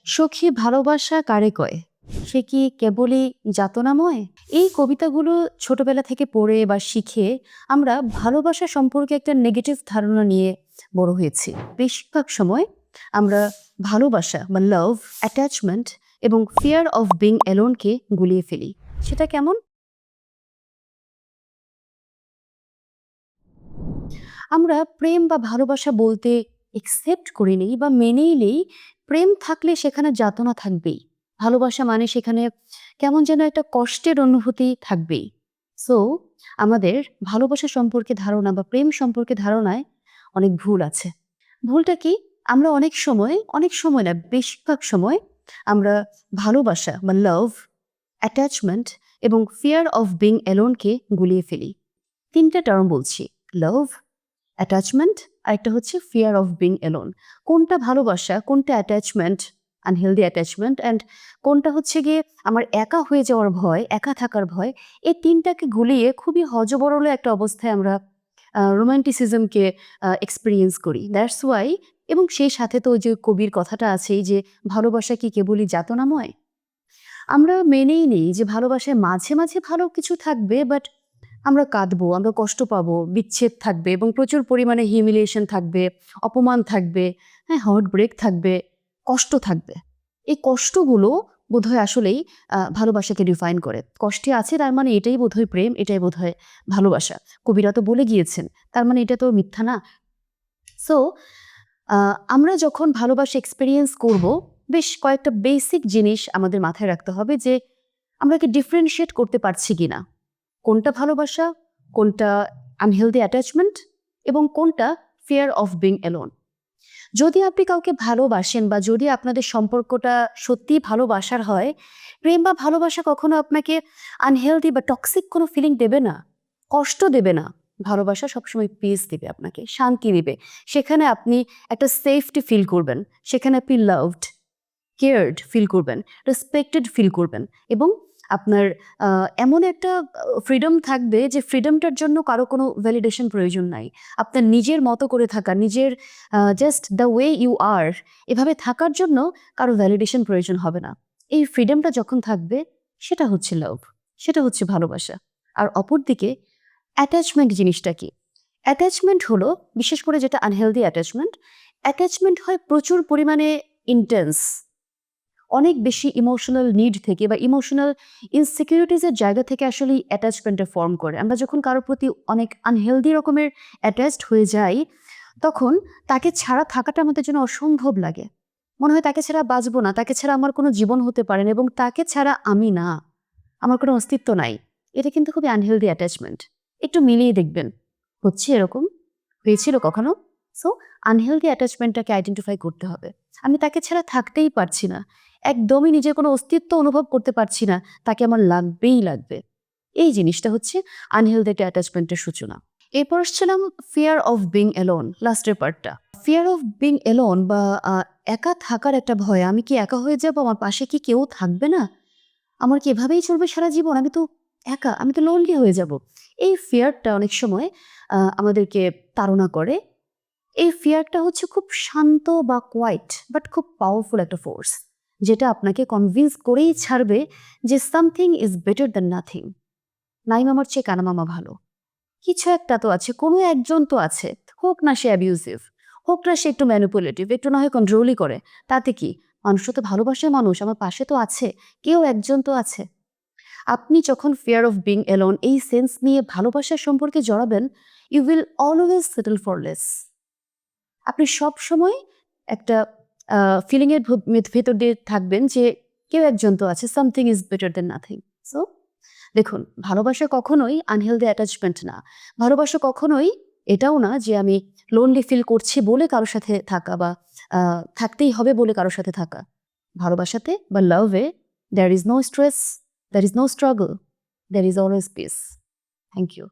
সখী ভালোবাসা কারে কয়? সে কি কেবলই যাতনাময়? এই কবিতাগুলো ছোটবেলা থেকে পড়ে বা শিখে আমরা ভালোবাসা সম্পর্কে একটা নেগেটিভ ধারণা নিয়ে বড় হয়েছি। বেশিরভাগ সময় আমরা ভালোবাসা বা লাভ, অ্যাটাচমেন্ট এবং ফিয়ার অফ বিং অ্যালোনকে গুলিয়ে ফেলি। সেটা কেমন? আমরা প্রেম বা ভালোবাসা বলতে একসেপ্ট করে নেই বা মেনেই নেই প্রেম থাকলে সেখানে যাতনা থাকবেই। ভালোবাসা মানে সেখানে কেমন যেন একটা কষ্টের অনুভূতি থাকবেই। সো আমাদের ভালোবাসা সম্পর্কে ধারণা বা প্রেম সম্পর্কে ধারণায় অনেক ভুল আছে। ভুলটা কি? আমরা অনেক সময় না বেশিরভাগ সময় আমরা ভালোবাসা বা লাভ, অ্যাটাচমেন্ট এবং ফিয়ার অফ বিং অ্যালোনকে গুলিয়ে ফেলি। ৩ টা টার্ম বলছি। লাভ, অ্যাটাচমেন্ট আরেকটা হচ্ছে ফিয়ার অফ বিং অ্যালোন। কোনটা ভালোবাসা, কোনটা অ্যাটাচমেন্ট, আনহেলদি অ্যাটাচমেন্ট অ্যান্ড কোনটা হচ্ছে গিয়ে আমার একা হয়ে যাওয়ার ভয়, একা থাকার ভয়। এই ৩টাকে গুলিয়ে খুবই হযবরল একটা অবস্থায় আমরা রোমান্টিসিজমকে এক্সপেরিয়েন্স করি। দ্যাটস ওয়াই এবং সেই সাথে তো ওই যে কবির কথাটা আছেই যে, "ভালোবাসা কি কেবলই যাতনাময়?" আমরা মেনেই নেই যে ভালোবাসায় মাঝে ভালো কিছু থাকবে বাট আমরা কাঁদবো, আমরা কষ্ট পাবো, বিচ্ছেদ থাকবে এবং প্রচুর পরিমাণে হিউমিলিয়েশন থাকবে, অপমান থাকবে, হ্যাঁ, হার্ট ব্রেক থাকবে, কষ্ট থাকবে। এই কষ্টগুলো বোধহয় আসলেই ভালোবাসাকে ডিফাইন করে। কষ্টে আছে তার মানে এটাই বোধহয় প্রেম, এটাই বোধহয় ভালোবাসা। কবিরা তো বলে গিয়েছেন। তার মানে এটা তো মিথ্যা না? সো আমরা যখন ভালোবাসা এক্সপেরিয়েন্স করব, বেশ কয়েকটা বেসিক জিনিস আমাদের মাথায় রাখতে হবে যে, আমরা কি ডিফারেনশিয়েট করতে পারছি কিনা? কোনটা ভালোবাসা, কোনটা আনহেলদি অ্যাটাচমেন্ট এবং কোনটা ফিয়ার অফ বিং অ্যালোন। যদি আপনি কাউকে ভালোবাসেন বা যদি আপনাদের সম্পর্কটা সত্যিই ভালোবাসার হয়, প্রেম বা ভালোবাসা কখনো আপনাকে আনহেলদি বা টক্সিক কোনো ফিলিং দেবে না, কষ্ট দেবে না। ভালোবাসা সবসময় পিস দিবে আপনাকে, শান্তি দিবে। সেখানে আপনি একটা সেফটি ফিল করবেন, সেখানে আপনি লাভড, কেয়ার্ড ফিল করবেন, রেসপেক্টেড ফিল করবেন এবং আপনার এমন একটা ফ্রিডম থাকবে যে ফ্রিডমটার জন্য কারো কোনো ভ্যালিডেশন প্রয়োজন নাই। আপনার নিজের মতো করে থাকা, নিজের just the way you are এভাবে থাকার জন্য কারো ভ্যালিডেশন প্রয়োজন হবে না। এই ফ্রিডমটা যখন থাকবে সেটা হচ্ছে লাভ, সেটা হচ্ছে ভালোবাসা। আর অপরদিকে অ্যাটাচমেন্ট জিনিসটা কি? অ্যাটাচমেন্ট হলো বিশেষ করে যেটা আনহেলদি অ্যাটাচমেন্ট, অ্যাটাচমেন্ট হয় প্রচুর পরিমাণে ইন্টেন্স। অনেক বেশি ইমোশনাল নিড থেকে বা ইমোশনাল ইনসিকিউরিটিজ এর জায়গা থেকে আসলে অ্যাটাচমেন্টটা ফর্ম করে। আমরা যখন কারোর প্রতি অনেক আনহেলদি রকমের অ্যাটাচড হয়ে যাই, তখন তাকে ছাড়া থাকাটা আমাদের জন্য অসম্ভব লাগে। মনে হয় তাকে ছাড়া বাঁচবো না, তাকে ছাড়া আমার কোনো জীবন হতে পারে না এবং তাকে ছাড়া আমি না, আমার কোনো অস্তিত্ব নাই। এটা কিন্তু খুবই আনহেলদি অ্যাটাচমেন্ট। একটু মিলিয়ে দেখবেন। হচ্ছে এরকম? হয়েছিল কখনো? সো আনহেলদি অ্যাটাচমেন্টটাকে আইডেন্টিফাই করতে হবে। আমি তাকে ছাড়া থাকতেই পারছি না। একদমই নিজের কোনো অস্তিত্ব অনুভব করতে পারছি না। তাকে আমার লাগবেই লাগবে। এই জিনিসটা হচ্ছে আনহেলদি একটা অ্যাটাচমেন্টের সূচনা। এরপর আসছিলাম ফিয়ার অফ বিং অ্যালোন, লাস্টের পার্টটা। ফিয়ার অফ বিং অ্যালোন বা আ একা থাকার একটা ভয়। আমি কি একা হয়ে যাবো? আমার পাশে কি কেউ থাকবে না? আমার কি এভাবেই চলবে সারা জীবন? আমি তো একা, আমি তো লোনলি হয়ে যাবো। এই ফিয়ারটা অনেক সময় আমাদেরকে তাড়না করে। এই ফিয়ারটা হচ্ছে খুব শান্ত বা কোয়াইট বাট খুব পাওয়ারফুল একটা ফোর্স, যেটা আপনাকে কনভিন্স করেই ছাড়বে যে something is better than nothing. নাই মামার চেয়ে কানা মামা ভালো। কিছু একটা তো আছে, কোনো একজন তো আছে। হোক না সে অ্যাবিউসিভ, হোক না সে একটু ম্যানিপুলেটিভ, একটু না হয় কন্ট্রোলই করে। তাতে কি? মানুষও তো ভালোবাসে মানুষ, আমার পাশে তো আছে। কেউ একজন তো আছে। আপনি যখন ফিয়ার অফ বিং অ্যালোন এই সেন্স নিয়ে ভালোবাসার সম্পর্কে জড়াবেন, you will always settle for less. আপনি সবসময় একটা ফিলিং এর ভেতর দিয়ে থাকবেন যে কেউ একজন তো আছে, something is better then nothing. So দেখুন, ভালোবাসা কখনোই আনহেলদি অ্যাটাচমেন্ট না। ভালোবাসা কখনোই এটাও না যে আমি লোনলি ফিল করছি বলে কারো সাথে থাকা বা থাকতেই হবে বলে কারো সাথে থাকা। ভালোবাসাতে বা লাভে there is no stress, there is no struggle, there is always peace. Thank you.